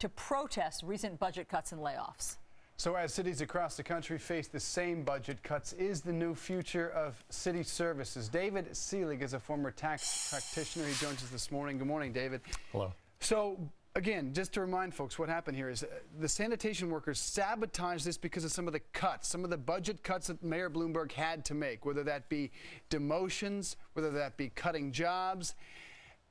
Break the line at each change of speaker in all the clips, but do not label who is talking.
to protest recent budget cuts and layoffs.
So as cities across the country face the same budget cuts, is the new future of city services? David Selig is a former tax practitioner. He joins us this morning. Good morning, David.
Hello.
So again, just to remind folks, what happened here is the sanitation workers sabotaged this because of some of the cuts, some of the budget cuts that Mayor Bloomberg had to make, whether that be demotions, whether that be cutting jobs.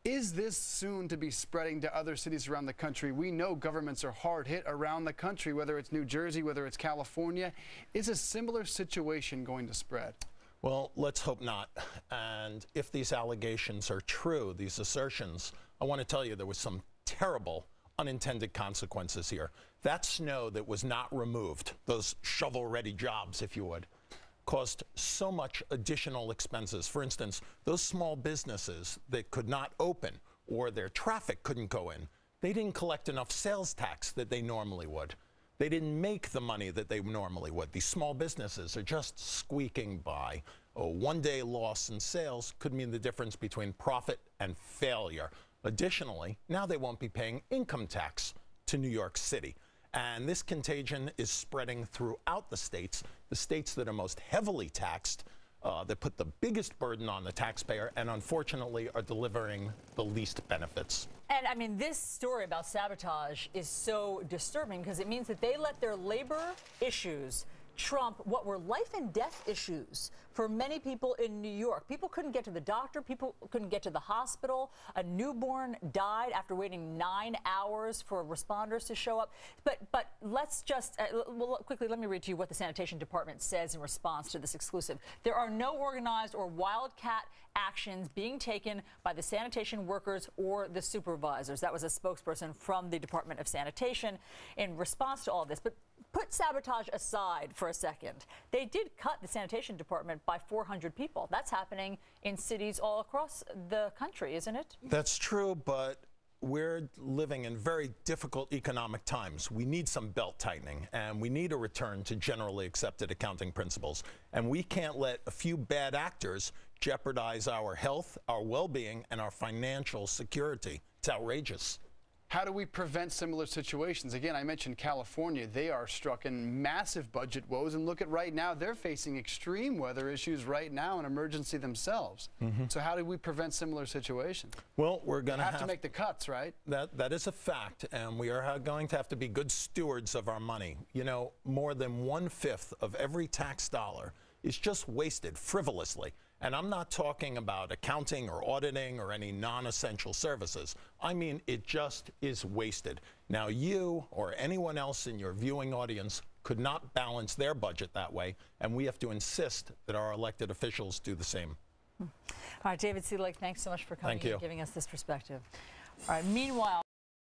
Is this soon to be spreading to other cities around the country? We know governments are hard hit around the country, whether it's New Jersey, whether it's California. Is a similar situation going to spread?
Well, let's hope not. And if these allegations are true, these assertions, I want to tell you there was some terrible unintended consequences here. That snow that was not removed, those shovel-ready jobs, if you would, caused so much additional expenses. For instance, those small businesses that could not open or their traffic couldn't go in, they didn't collect enough sales tax that they normally would. They didn't make the money that they normally would. These small businesses are just squeaking by. A one-day loss in sales could mean the difference between profit and failure. Additionally, now they won't be paying income tax to New York City. And this contagion is spreading throughout the states that are most heavily taxed, that put the biggest burden on the taxpayer, and unfortunately are delivering the least benefits.
And I mean, this story about sabotage is so disturbing because it means that they let their labor issues trump what were life and death issues for many people in New York. People couldn't get to the doctor. People couldn't get to the hospital. A newborn died after waiting 9 hours for responders to show up. But let's just quickly, let me read to you what the sanitation department says in response to this exclusive. There are no organized or wildcat actions being taken by the sanitation workers or the supervisors. That was a spokesperson from the Department of Sanitation in response to all this. But put sabotage aside for a second. They did cut the sanitation department by 400 people. That's happening in cities all across the country, isn't it?
That's true, but we're living in very difficult economic times. We need some belt tightening, and we need a return to generally accepted accounting principles. And we can't let a few bad actors jeopardize our health, our well-being, and our financial security. It's outrageous.
How do we prevent similar situations? Again, I mentioned California. They are struck in massive budget woes. And look at right now, they're facing extreme weather issues right now, an emergency themselves. So how do we prevent similar situations?
Well, we're going to
have to make the cuts, right?
That is a fact. And we are going to have to be good stewards of our money. You know, more than 1/5 of every tax dollar is just wasted frivolously. And I'm not talking about accounting or auditing or any non-essential services. I mean, it just is wasted. Now, you or anyone else in your viewing audience could not balance their budget that way, and we have to insist that our elected officials do the same.
All right, David Selig, thanks so much for coming
Thank you.
and giving us this perspective. All right, meanwhile,